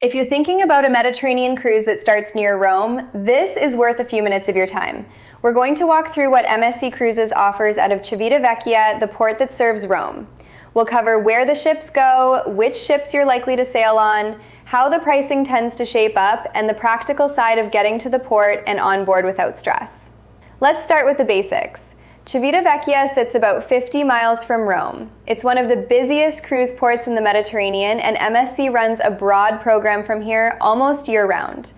If you're thinking about a Mediterranean cruise that starts near Rome, this is worth a few minutes of your time. We're going to walk through what MSC Cruises offers out of Civitavecchia, the port that serves Rome. We'll cover where the ships go, which ships you're likely to sail on, how the pricing tends to shape up, and the practical side of getting to the port and on board without stress. Let's start with the basics. Civitavecchia sits about 50 miles from Rome. It's one of the busiest cruise ports in the Mediterranean, and MSC runs a broad program from here almost year-round.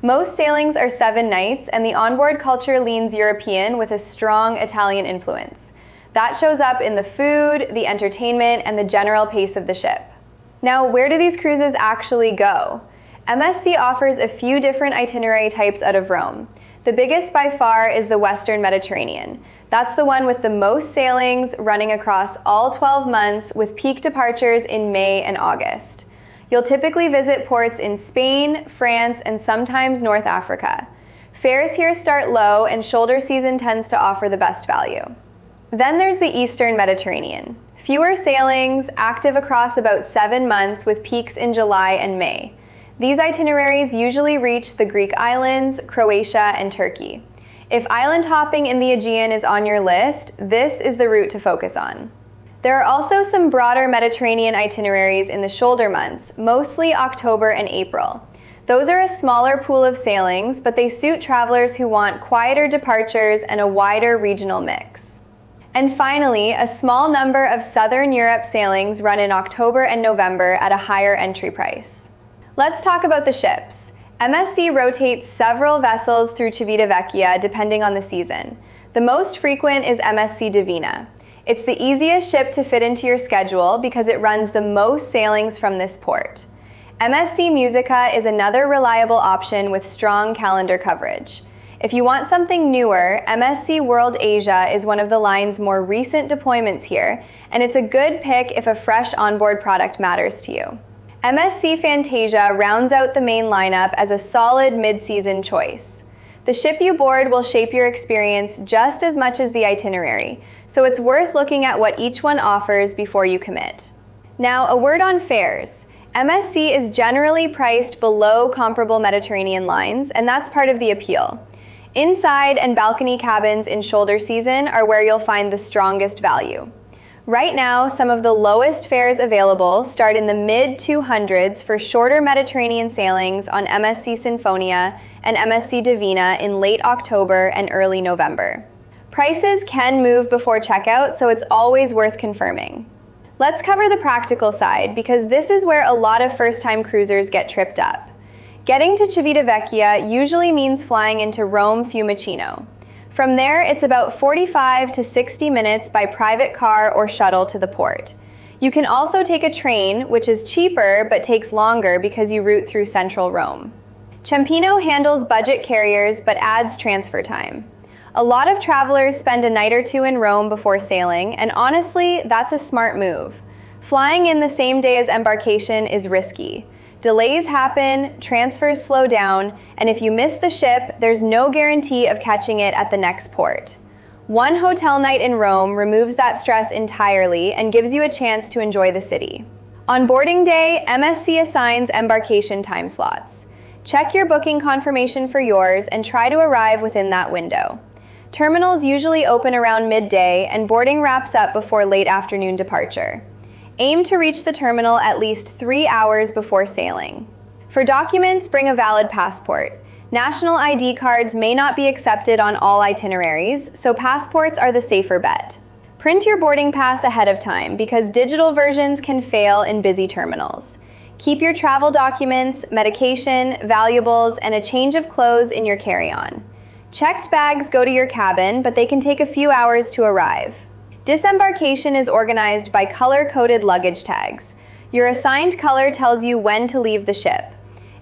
Most sailings are 7 nights, and the onboard culture leans European with a strong Italian influence. That shows up in the food, the entertainment, and the general pace of the ship. Now, where do these cruises actually go? MSC offers a few different itinerary types out of Rome. The biggest by far is the Western Mediterranean. That's the one with the most sailings, running across all 12 months with peak departures in May and August. You'll typically visit ports in Spain, France, and sometimes North Africa. Fares here start low, and shoulder season tends to offer the best value. Then there's the Eastern Mediterranean. Fewer sailings, active across about 7 months with peaks in July and May. These itineraries usually reach the Greek islands, Croatia, and Turkey. If island hopping in the Aegean is on your list, this is the route to focus on. There are also some broader Mediterranean itineraries in the shoulder months, mostly October and April. Those are a smaller pool of sailings, but they suit travelers who want quieter departures and a wider regional mix. And finally, a small number of Southern Europe sailings run in October and November at a higher entry price. Let's talk about the ships. MSC rotates several vessels through Civitavecchia depending on the season. The most frequent is MSC Divina. It's the easiest ship to fit into your schedule because it runs the most sailings from this port. MSC Musica is another reliable option with strong calendar coverage. If you want something newer, MSC World Asia is one of the line's more recent deployments here, and it's a good pick if a fresh onboard product matters to you. MSC Fantasia rounds out the main lineup as a solid mid-season choice. The ship you board will shape your experience just as much as the itinerary, so it's worth looking at what each one offers before you commit. Now, a word on fares. MSC is generally priced below comparable Mediterranean lines, and that's part of the appeal. Inside and balcony cabins in shoulder season are where you'll find the strongest value. Right now, some of the lowest fares available start in the mid-200s for shorter Mediterranean sailings on MSC Sinfonia and MSC Divina in late October and early November. Prices can move before checkout, so it's always worth confirming. Let's cover the practical side, because this is where a lot of first-time cruisers get tripped up. Getting to Civitavecchia usually means flying into Rome Fiumicino. From there, it's about 45 to 60 minutes by private car or shuttle to the port. You can also take a train, which is cheaper but takes longer because you route through central Rome. Ciampino handles budget carriers but adds transfer time. A lot of travelers spend a night or two in Rome before sailing, and honestly, that's a smart move. Flying in the same day as embarkation is risky. Delays happen, transfers slow down, and if you miss the ship, there's no guarantee of catching it at the next port. One hotel night in Rome removes that stress entirely and gives you a chance to enjoy the city. On boarding day, MSC assigns embarkation time slots. Check your booking confirmation for yours and try to arrive within that window. Terminals usually open around midday, and boarding wraps up before late afternoon departure. Aim to reach the terminal at least 3 hours before sailing. For documents, bring a valid passport. National ID cards may not be accepted on all itineraries, so passports are the safer bet. Print your boarding pass ahead of time because digital versions can fail in busy terminals. Keep your travel documents, medication, valuables, and a change of clothes in your carry-on. Checked bags go to your cabin, but they can take a few hours to arrive. Disembarkation is organized by color-coded luggage tags. Your assigned color tells you when to leave the ship.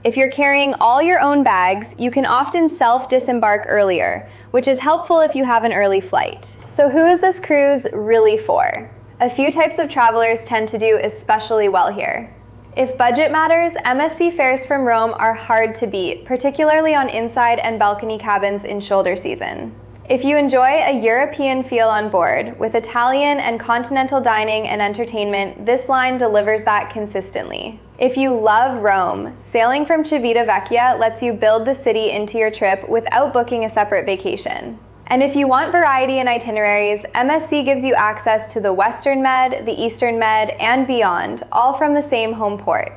If you're carrying all your own bags, you can often self-disembark earlier, which is helpful if you have an early flight. So who is this cruise really for? A few types of travelers tend to do especially well here. If budget matters, MSC fares from Rome are hard to beat, particularly on inside and balcony cabins in shoulder season. If you enjoy a European feel on board, with Italian and continental dining and entertainment, this line delivers that consistently. If you love Rome, sailing from Civitavecchia lets you build the city into your trip without booking a separate vacation. And if you want variety in itineraries, MSC gives you access to the Western Med, the Eastern Med, and beyond, all from the same home port.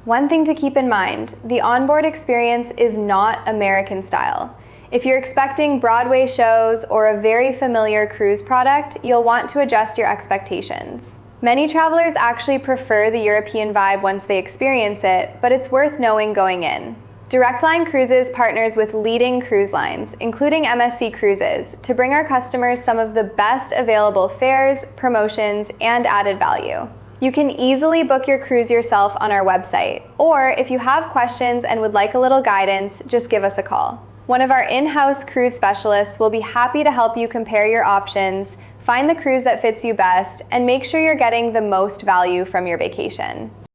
One thing to keep in mind, the onboard experience is not American style. If you're expecting Broadway shows or a very familiar cruise product, you'll want to adjust your expectations. Many travelers actually prefer the European vibe once they experience it, but it's worth knowing going in. Direct Line Cruises partners with leading cruise lines, including MSC Cruises, to bring our customers some of the best available fares, promotions, and added value. You can easily book your cruise yourself on our website, or if you have questions and would like a little guidance, just give us a call. One of our in-house cruise specialists will be happy to help you compare your options, find the cruise that fits you best, and make sure you're getting the most value from your vacation.